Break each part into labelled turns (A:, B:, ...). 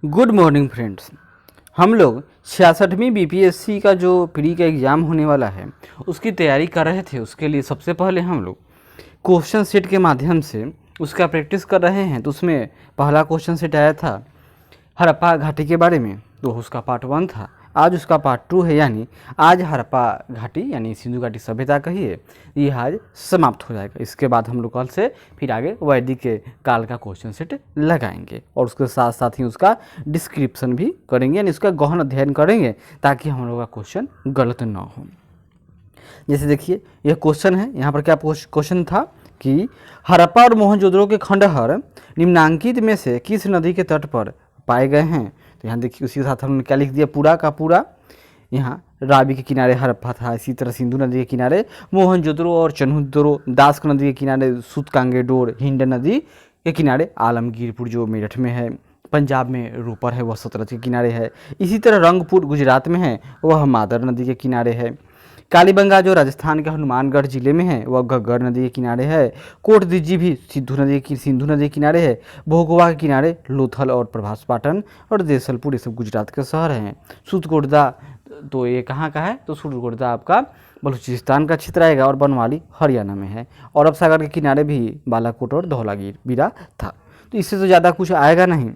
A: Good morning friends. हम लोग 66वीं BPSC का जो प्री का एग्ज़ाम होने वाला है उसकी तैयारी कर रहे थे। उसके लिए सबसे पहले हम लोग क्वेश्चन सेट के माध्यम से उसका प्रैक्टिस कर रहे हैं। तो उसमें पहला क्वेश्चन सेट आया था हड़प्पा घाटी के बारे में, तो उसका पार्ट 1 था। आज उसका पार्ट 2 है, यानी आज हड़प्पा घाटी यानी सिंधु घाटी सभ्यता कहिए, ये आज समाप्त हो जाएगा। इसके बाद हम लोग कल से फिर आगे वैदिक के काल का क्वेश्चन सेट लगाएंगे और उसके साथ साथ ही उसका डिस्क्रिप्शन भी करेंगे, यानी उसका गहन अध्ययन करेंगे ताकि हम लोग का क्वेश्चन गलत ना हो। जैसे देखिए यह क्वेश्चन है, यहाँ पर क्या क्वेश्चन था कि हड़प्पा और मोहनजोदड़ो के खंडहर निम्नांकित में से किस नदी के तट पर पाए गए हैं। तो यहाँ देखिए उसी के साथ हमने क्या लिख दिया, पूरा का पूरा। यहाँ रावी के किनारे हड़प्पा था, इसी तरह सिंधु नदी के किनारे मोहनजोदड़ो और चन्हुदड़ो, दास्क नदी के किनारे सूतकांगेडोर, हिंड नदी के किनारे आलमगीरपुर जो मेरठ में है, पंजाब में रोपर है वह सतलज के किनारे है। इसी तरह रंगपुर गुजरात में है वह मादर नदी के किनारे है। कालीबंगा जो राजस्थान के हनुमानगढ़ जिले में है वह घग्गर नदी के किनारे है। कोटदीजी भी सिंधु नदी के किनारे है। भोगवा के किनारे लोथल और प्रभास पाटन और देसलपुर, ये सब गुजरात के शहर हैं। सूतगोड़दा तो ये कहाँ का है, तो सूतगोड़दा आपका बलूचिस्तान का क्षेत्र आएगा और बनवाली हरियाणा में है। और अरब सागर के किनारे भी बालाकोट और धौलागिर बीरा था। तो इससे तो ज़्यादा कुछ आएगा नहीं।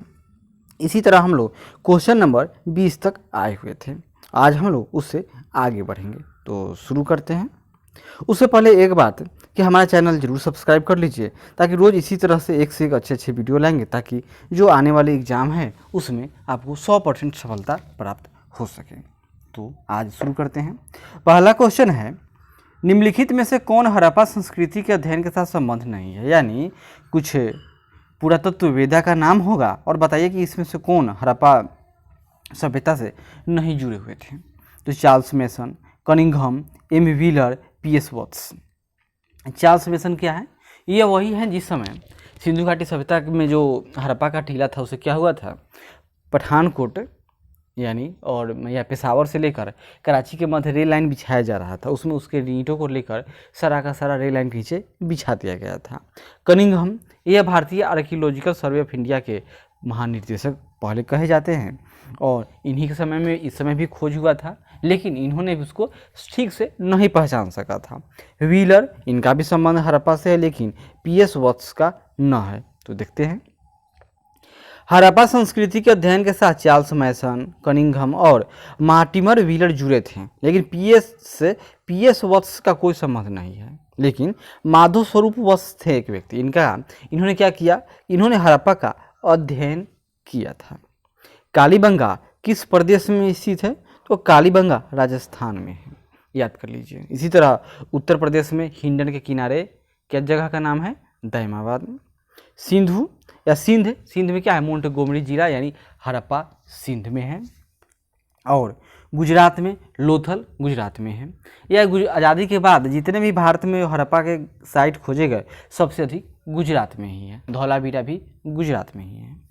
A: इसी तरह हम लोग क्वेश्चन नंबर 20 तक आए हुए थे। आज हम लोग उससे आगे बढ़ेंगे, तो शुरू करते हैं। उससे पहले एक बात कि हमारा चैनल जरूर सब्सक्राइब कर लीजिए ताकि रोज़ इसी तरह से एक से एक अच्छे वीडियो लाएंगे ताकि जो आने वाले एग्ज़ाम है उसमें आपको 100% सफलता प्राप्त हो सके। तो आज शुरू करते हैं। पहला क्वेश्चन है, निम्नलिखित में से कौन हड़प्पा संस्कृति के अध्ययन के साथ संबंध नहीं है। यानी कुछ पुरातत्व वेदा का नाम होगा और बताइए कि इसमें से कौन हड़प्पा सभ्यता से नहीं जुड़े हुए थे। तो Charles Masson, Cunningham, M Wheeler, P S Vats. Charles Masson क्या है, ये वही है जिस समय सिंधु घाटी सभ्यता में जो हड़प्पा का टीला था उसे क्या हुआ था, पठानकोट यानी और या पेशावर से लेकर कराची के मध्य रेल लाइन बिछाया जा रहा था। उसमें उसके ईंटों को लेकर सारा का सारा रेल लाइन के नीचे बिछा दिया गया था। कनिंघम यह भारतीय आर्कियोलॉजिकल सर्वे ऑफ इंडिया के महानिर्देशक पहले कहे जाते हैं और इन्हीं के समय में इस समय भी खोज हुआ था, लेकिन इन्होंने भी उसको ठीक से नहीं पहचान सका था। व्हीलर, इनका भी संबंध हड़प्पा से है लेकिन पीएस वॉट्स का न है। तो देखते हैं। हड़प्पा संस्कृति के अध्ययन के साथ चार्ल्स मैसन, कनिंघम और मार्टिमर व्हीलर जुड़े थे, लेकिन पीएस वत्स का कोई संबंध नहीं है। लेकिन माधव स्वरूप वत्स थे एक व्यक्ति, इन्होंने क्या किया, इन्होंने हड़प्पा का अध्ययन किया था। कालीबंगा किस प्रदेश में स्थित है, तो कालीबंगा राजस्थान में है, याद कर लीजिए। इसी तरह उत्तर प्रदेश में हिंडन के किनारे क्या जगह का नाम है, दैमाबाद में। सिंधु या सिंध में क्या है, मोंटगोमरी जिला यानी हड़प्पा सिंध में है। और गुजरात में लोथल गुजरात में है। यह आज़ादी के बाद जितने भी भारत में हड़प्पा के साइट खोजे गए सबसे अधिक गुजरात में ही है। धौलावीरा भी गुजरात में ही है।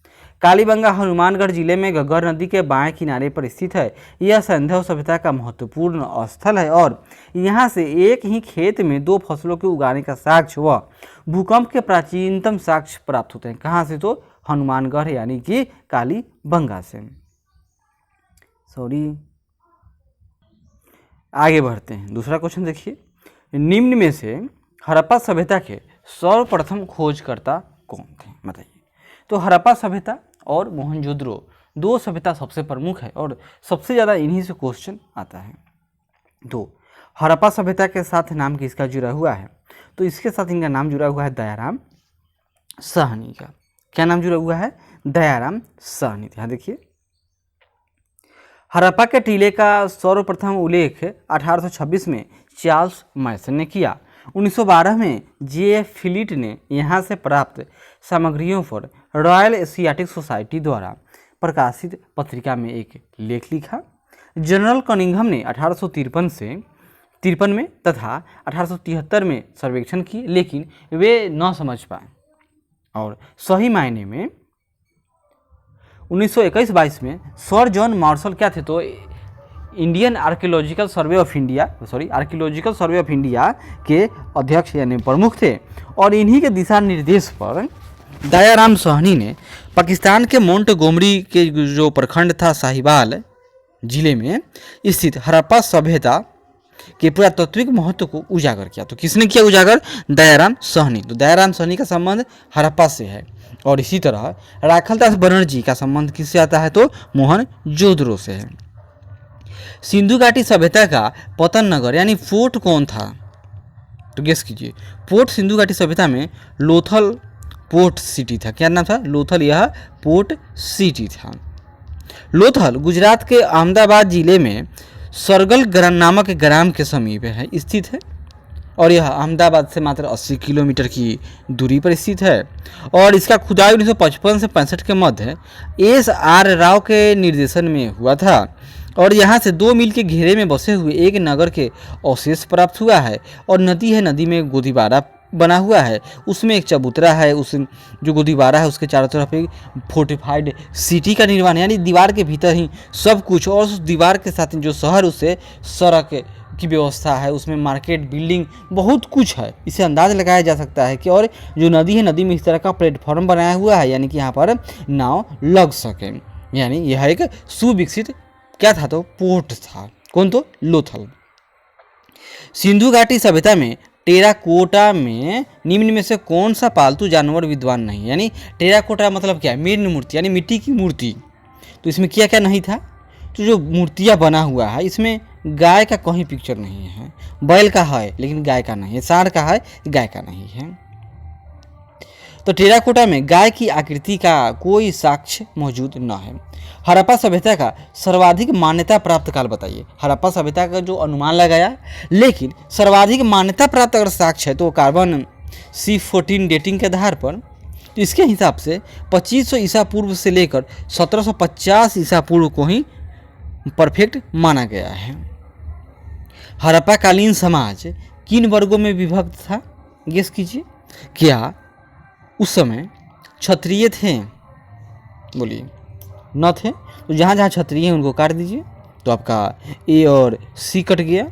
A: कालीबंगा हनुमानगढ़ जिले में घग्गर नदी के बाएं किनारे पर स्थित है। यह सिंधु सभ्यता का महत्वपूर्ण स्थल है और यहाँ से एक ही खेत में 2 फसलों के उगाने का साक्ष्य व भूकंप के प्राचीनतम साक्ष्य प्राप्त होते हैं। कहाँ से, तो हनुमानगढ़ यानी कि कालीबंगा से। आगे बढ़ते हैं। दूसरा क्वेश्चन देखिए, निम्न में से हड़प्पा सभ्यता के सर्वप्रथम खोजकर्ता कौन थे, बताइए। तो हड़प्पा सभ्यता और मोहनजोदड़ो 2 सभ्यता सबसे प्रमुख है और सबसे ज़्यादा इन्हीं से क्वेश्चन आता है। तो हड़प्पा सभ्यता के साथ नाम किसका जुड़ा हुआ है, तो इसके साथ इनका नाम जुड़ा हुआ है दयाराम साहनी का। क्या नाम जुड़ा हुआ है, दयाराम साहनी। यहाँ देखिए, हड़प्पा के टीले का सर्वप्रथम उल्लेख 1826 में चार्ल्स मैसन ने किया। 1912 में जे.एफ. फिलिट ने यहाँ से प्राप्त सामग्रियों पर रॉयल एशियाटिक सोसाइटी द्वारा प्रकाशित पत्रिका में एक लेख लिखा। जनरल कनिंघम ने 1853 में तथा 1873 में सर्वेक्षण किए, लेकिन वे न समझ पाए और सही मायने में 1921-22 में सर जॉन मार्शल क्या थे, तो Indian archaeological survey of India के अध्यक्ष यानी प्रमुख थे और इन्हीं के दिशा निर्देश पर दयाराम साहनी ने पाकिस्तान के मोंटगोमरी के जो प्रखंड था साहिवाल जिले में स्थित हड़प्पा सभ्यता के पुरातात्विक महत्व को उजागर किया। तो किसने किया उजागर? दयाराम साहनी। तो दयाराम साहनी का संबंध हड़प्पा से है। और इसी तरह राखलदास बनर्जी का संबंध किससे आता है? तो मोहनजोदड़ो से है। सिंधु घाटी सभ्यता का पतन नगर यानी फोर्ट कौन था? तो गेस कीजिए। पोर्ट सिंधु घाटी सभ्यता में लोथल पोर्ट सिटी था। क्या नाम था? लोथल, यह पोर्ट सिटी था। लोथल गुजरात के अहमदाबाद जिले में सरगल नामक ग्राम के समीप है स्थित है और यह अहमदाबाद से मात्र 80 किलोमीटर की दूरी पर स्थित है। और इसका खुदाई 1955 से 65 के मध्य एस.आर. राव के निर्देशन में हुआ था और यहाँ से 2 मील के घेरे में बसे हुए एक नगर के अवशेष प्राप्त हुआ है। और नदी है, नदी में गोदीबारा बना हुआ है, उसमें एक चबूतरा है, उस जो गोदीबारा है उसके चारों तरफ एक फोर्टिफाइड सिटी का निर्माण है, यानी दीवार के भीतर ही सब कुछ। और उस दीवार के साथ जो शहर, उससे सड़क की व्यवस्था है, उसमें मार्केट, बिल्डिंग, बहुत कुछ है। इसे अंदाज लगाया जा सकता है कि और जो नदी है, नदी में इस तरह का प्लेटफॉर्म बनाया हुआ है, यानी कि यहाँ पर नाव लग सके। यानी यह एक सुविकसित क्या था? तो पोर्ट था। कौन? तो लोथल। सिंधु घाटी सभ्यता में टेराकोटा में निम्न में से कौन सा पालतू जानवर विद्वान नहीं? यानी टेराकोटा मतलब क्या? मृण मूर्ति, यानी मिट्टी की मूर्ति। तो इसमें क्या क्या नहीं था? तो जो मूर्तियाँ बना हुआ है इसमें गाय का कहीं पिक्चर नहीं है, बैल का है लेकिन गाय का नहीं है, सांड का है, गाय का नहीं है। तो टेराकोटा में गाय की आकृति का कोई साक्ष्य मौजूद न है। हड़प्पा सभ्यता का सर्वाधिक मान्यता प्राप्त काल बताइए। हड़प्पा सभ्यता का जो अनुमान लगाया, लेकिन सर्वाधिक मान्यता प्राप्त अगर साक्ष्य है तो कार्बन C14 डेटिंग के आधार पर, तो इसके हिसाब से 2500 ईसा पूर्व से लेकर 1750 ईसा पूर्व को ही परफेक्ट माना गया है। हड़प्पा कालीन समाज किन वर्गों में विभक्त था? गेस कीजिए। क्या उस समय क्षत्रिय थे? बोलिए, न थे। तो जहाँ जहाँ क्षत्रिय हैं उनको काट दीजिए। तो आपका ए और सी कट गया।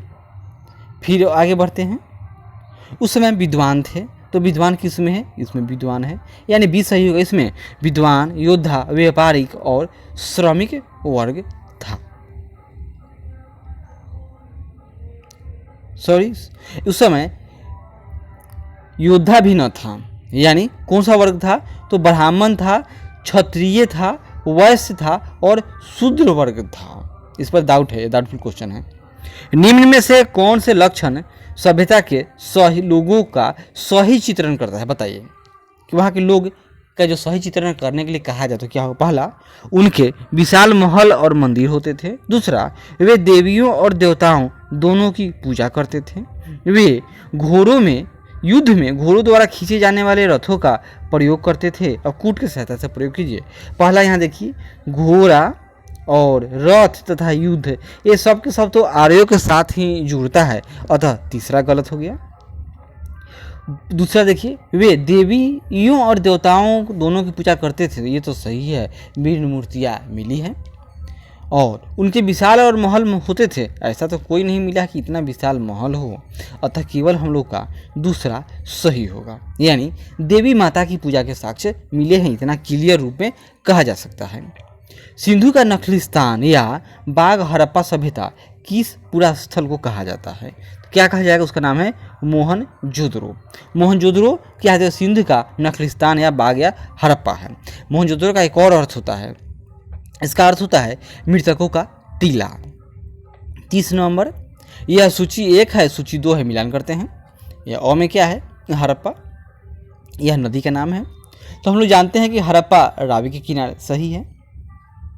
A: फिर आगे बढ़ते हैं। उस समय विद्वान थे, तो विद्वान किस में है? इसमें विद्वान है, यानी बी सही होगा। इसमें विद्वान, योद्धा, व्यापारिक और श्रमिक वर्ग था। सॉरी, उस समय योद्धा भी न था, यानी कौन सा वर्ग था? तो ब्राह्मण था, क्षत्रिय था, वैश्य था और शूद्र वर्ग था। इस पर डाउट है, डाउटफुल क्वेश्चन है। निम्न में से कौन से लक्षण सभ्यता के सही लोगों का सही चित्रण करता है? बताइए कि वहाँ के लोग का जो सही चित्रण करने के लिए कहा जाए तो क्या होगा? पहला, उनके विशाल महल और मंदिर होते थे। दूसरा, वे देवियों और देवताओं दोनों की पूजा करते थे। वे घोड़ों में युद्ध में घोड़ों द्वारा खींचे जाने वाले रथों का प्रयोग करते थे। अब कूट की सहायता से प्रयोग कीजिए। पहला यहाँ देखिए, घोड़ा और रथ तथा युद्ध, ये सब के सब तो आर्यों के साथ ही जुड़ता है, अतः तीसरा गलत हो गया। दूसरा देखिए, वे देवियों और देवताओं दोनों की पूजा करते थे, ये तो सही है, वीर मूर्तियाँ मिली हैं। और उनके विशाल और महल होते थे, ऐसा तो कोई नहीं मिला कि इतना विशाल महल हो, अतः केवल हम लोग का दूसरा सही होगा। यानी देवी माता की पूजा के साक्ष्य मिले हैं, इतना क्लियर रूप में कहा जा सकता है। सिंधु का नखलिस्तान या बाग हड़प्पा सभ्यता किस पूरा स्थल को कहा जाता है? क्या कहा जाएगा? उसका नाम है मोहनजोदड़ो। मोहनजोदड़ो क्या है? सिंधु का नखलिस्तान या बाग या हड़प्पा है। मोहनजोदड़ो का एक और अर्थ होता है, इसका अर्थ होता है मृतकों का टीला। 30 नवंबर, यह सूची 1 है, सूची 2 है, मिलान करते हैं। यह ओ में क्या है? हड़प्पा, यह नदी का नाम है। तो हम लोग जानते हैं कि हड़प्पा रावी के किनारे, सही है।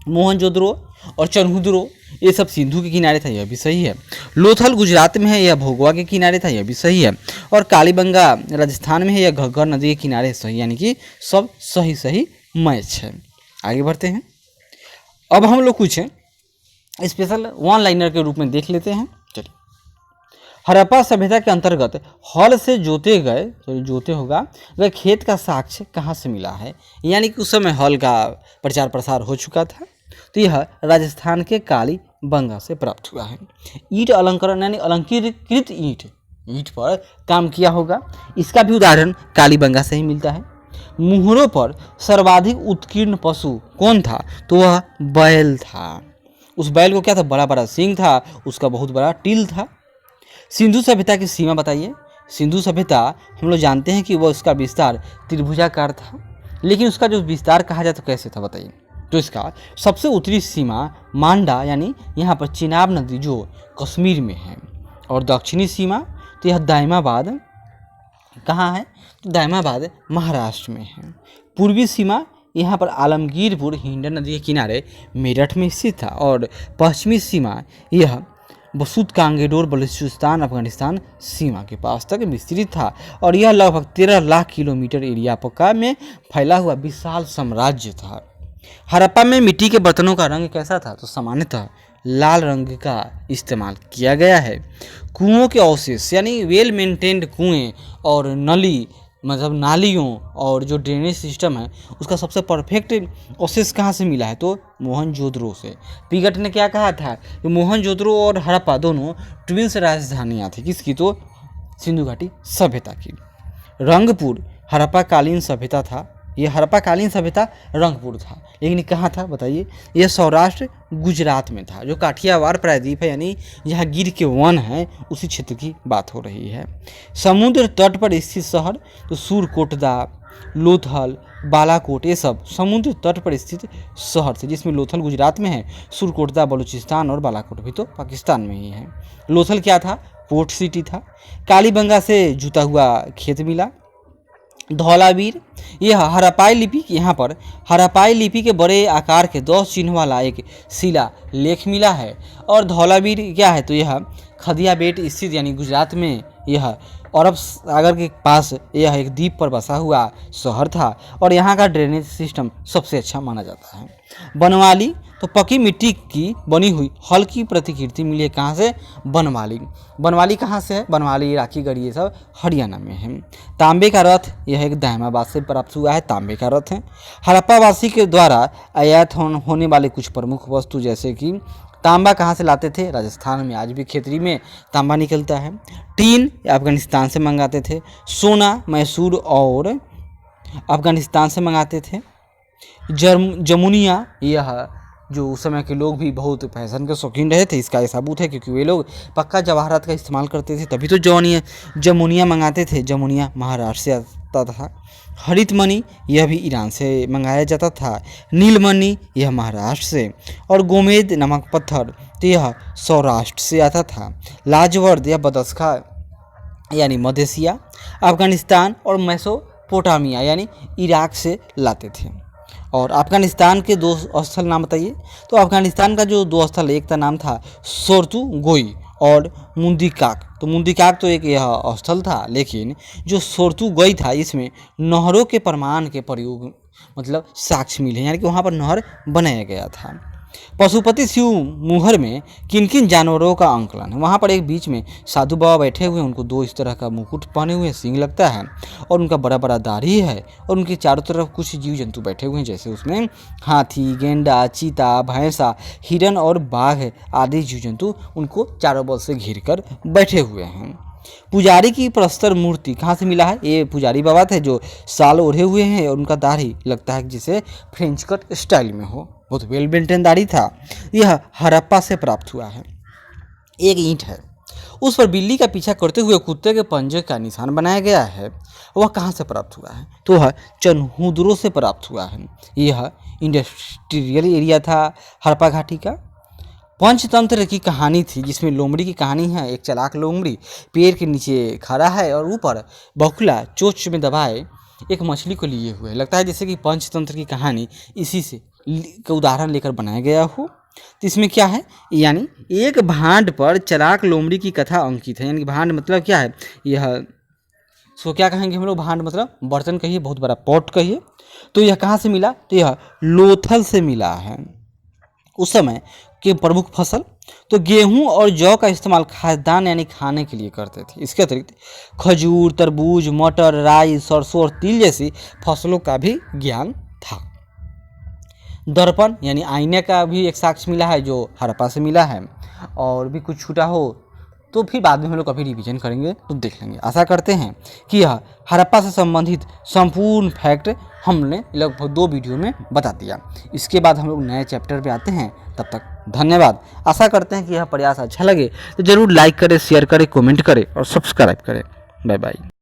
A: मोहनजोदड़ो और चनहुदड़ो ये सब सिंधु के किनारे था, यह भी सही है। लोथल गुजरात में है, यह भोगवा के किनारे था, यह भी सही है। और कालीबंगा राजस्थान में है, यह घग्गर नदी के किनारे, सही। यानी कि सब सही सही मैच है। आगे बढ़ते हैं। अब हम लोग कुछ स्पेशल वन लाइनर के रूप में देख लेते हैं। चलिए, हड़प्पा सभ्यता के अंतर्गत हल से जोते गए, तो जोते होगा, वह खेत का साक्ष्य कहाँ से मिला है? यानी कि उस समय हल का प्रचार प्रसार हो चुका था, तो यह राजस्थान के कालीबंगा से प्राप्त हुआ है। ईंट अलंकरण यानी अलंकृत ईंट पर काम किया होगा, इसका भी उदाहरण कालीबंगा से ही मिलता है। मुहरों पर सर्वाधिक उत्कीर्ण पशु कौन था? तो वह बैल था। उस बैल को क्या था? बड़ा बड़ा सींग था, उसका बहुत बड़ा टील था। सिंधु सभ्यता की सीमा बताइए। सिंधु सभ्यता हम लोग जानते हैं कि वह उसका विस्तार त्रिभुजाकार था, लेकिन उसका जो विस्तार कहा जाए तो कैसे था बताइए? तो इसका सबसे उत्तरी सीमा मांडा यानी यहाँ पर चिनाब नदी जो कश्मीर में है, और दक्षिणी सीमा तो यह दाइमाबाद कहाँ है? तो दाइमाबाद महाराष्ट्र में है। पूर्वी सीमा यहाँ पर आलमगीरपुर हिंडन नदी के किनारे मेरठ में स्थित था, और पश्चिमी सीमा यह बसूत कांगेडोर बलूचिस्तान अफगानिस्तान सीमा के पास तक विस्तृत था, और यह लगभग 13 लाख किलोमीटर एरिया पक्का में फैला हुआ विशाल साम्राज्य था। हड़प्पा में मिट्टी के बर्तनों का रंग कैसा था? तो सामान्यतः लाल रंग का इस्तेमाल किया गया है। कुओं के अवशेष यानी वेल मेंटेन्ड कुएं और नली मतलब नालियों और जो ड्रेनेज सिस्टम है उसका सबसे परफेक्ट अवशेष कहाँ से मिला है? तो मोहनजोदड़ो से। पिगट ने क्या कहा था कि मोहनजोदड़ो और हड़प्पा दोनों ट्विंस राजधानियाँ थी। किसकी? तो सिंधु घाटी सभ्यता की। रंगपुर हड़प्पा कालीन सभ्यता था। ये हड़प्पा कालीन सभ्यता रंगपुर था, लेकिन ये कहाँ था बताइए? यह सौराष्ट्र गुजरात में था, जो काठियावाड़ प्रायद्वीप है यानी जहाँ गिर के वन है उसी क्षेत्र की बात हो रही है। समुद्र तट पर स्थित शहर तो सूरकोटदा, लोथल, बालाकोट ये सब समुद्र तट पर स्थित शहर थे, जिसमें लोथल गुजरात में है, सूरकोटदा बलूचिस्तान और बालाकोट भी तो पाकिस्तान में ही है। लोथल क्या था? पोर्ट सिटी था। कालीबंगा से जुता हुआ खेत मिला। धौलावीर यह हड़प्पाई लिपि यहाँ पर हड़प्पाई लिपि के बड़े आकार के 10 चिन्ह वाला एक शिला लेख मिला है। और धौलावीर क्या है? तो यह खदिया बेट स्थित यानी गुजरात में यह अरब सागर के पास यह एक द्वीप पर बसा हुआ शहर था, और यहाँ का ड्रेनेज सिस्टम सबसे अच्छा माना जाता है। बनवाली तो पक्की मिट्टी की बनी हुई हल्की प्रतिकृति मिली है। कहाँ से? बनवाली। बनवाली कहाँ से है? बनवाली, राखीगढ़ी ये सब हरियाणा में है। तांबे का रथ यह एक दाइमाबाद से प्राप्त हुआ है। तांबे का रथ है। हड़प्पावासी के द्वारा आयात होने वाले कुछ प्रमुख वस्तु जैसे कि तांबा कहाँ से लाते थे? राजस्थान में आज भी खेतरी में तांबा निकलता है। टीन अफगानिस्तान से मंगाते थे। सोना मैसूर और अफगानिस्तान से मंगाते थे। जमुनिया यह जो उस समय के लोग भी बहुत फैशन के शौकीन रहे थे, इसका ये सबूत है क्योंकि वे लोग पक्का जवाहरात का इस्तेमाल करते थे, तभी तो जमुनिया मंगाते थे। जमुनिया महाराष्ट्र से आता था। हरित मणि यह भी ईरान से मंगाया जाता था। नीलमणि यह महाराष्ट्र से, और गोमेद नमक पत्थर तो यह सौराष्ट्र से आता था। लाजवर्द यह बदस्खा यानी मध्य एशिया, अफगानिस्तान और मेसोपोटामिया यानी इराक से लाते थे। और अफगानिस्तान के 2 स्थल नाम बताइए? तो अफगानिस्तान का जो 2 स्थल, एक का नाम था सोरतु गोई और मुंदीकाक। तो मुंदीकाक तो एक यह स्थल था, लेकिन जो सोरतु गोई था इसमें नहरों के प्रमाण के प्रयोग मतलब साक्ष्य मिले, यानी कि वहाँ पर नहर बनाया गया था। पशुपति शिव मुहर में किन किन जानवरों का आंकलन है? वहाँ पर एक बीच में साधु बाबा बैठे हुए हैं, उनको 2 इस तरह का मुकुट पहने हुए सींग लगता है, और उनका बड़ा बड़ा दाढ़ी है, और उनके चारों तरफ कुछ जीव जंतु बैठे हुए हैं, जैसे उसमें हाथी, गेंडा, चीता, भैंसा, हिरन और बाघ आदि जीव जंतु उनको चारों बगल से घेर कर बैठे हुए हैं। पुजारी की प्रस्तर मूर्ति कहाँ से मिला है? ये पुजारी बाबा थे जो साल ओढ़े हुए हैं, और उनका दाढ़ी लगता है जिसे फ्रेंच कट स्टाइल में हो, बहुत वेल मेंटेन दाढ़ी था। यह हड़प्पा से प्राप्त हुआ है। एक ईंट है, उस पर बिल्ली का पीछा करते हुए कुत्ते के पंजे का निशान बनाया गया है। वह कहाँ से प्राप्त हुआ है? तो वह चनहुदरो से प्राप्त हुआ है। यह इंडस्ट्रियल एरिया था हड़प्पा घाटी का। पंचतंत्र की कहानी थी, जिसमें लोमड़ी की कहानी है। एक चालाक लोमड़ी पेड़ के नीचे खड़ा है और ऊपर बकुला चोंच में दबाए एक मछली को लिए हुए। लगता है जैसे कि पंचतंत्र की कहानी इसी से का उदाहरण लेकर बनाया गया हो। तो इसमें क्या है? यानी एक भांड पर चालाक लोमड़ी की कथा अंकित है। यानी भांड मतलब क्या है? यह सो क्या कहेंगे हम लोग? भांड मतलब बर्तन कहिए, बहुत बड़ा पॉट कहिए। तो यह कहाँ से मिला? तो यह लोथल से मिला है। उस समय के प्रमुख फसल तो गेहूं और जौ का इस्तेमाल खाद्यान्न यानी खाने के लिए करते थे। इसके अतिरिक्त खजूर, तरबूज, मटर, राई, सरसों और तिल जैसी फसलों का भी ज्ञान था। दर्पण यानी आईने का भी एक साक्ष्य मिला है जो हड़प्पा से मिला है। और भी कुछ छूटा हो तो फिर बाद में हम लोग कभी रिवीजन करेंगे तो देख लेंगे। आशा करते हैं कि यह हड़प्पा से संबंधित संपूर्ण फैक्ट हमने लगभग 2 वीडियो में बता दिया। इसके बाद हम लोग नए चैप्टर पे आते हैं। तब तक धन्यवाद। आशा करते हैं कि यह प्रयास अच्छा लगे तो ज़रूर लाइक करें, शेयर करें, कमेंट करें और सब्सक्राइब करें। Bye bye.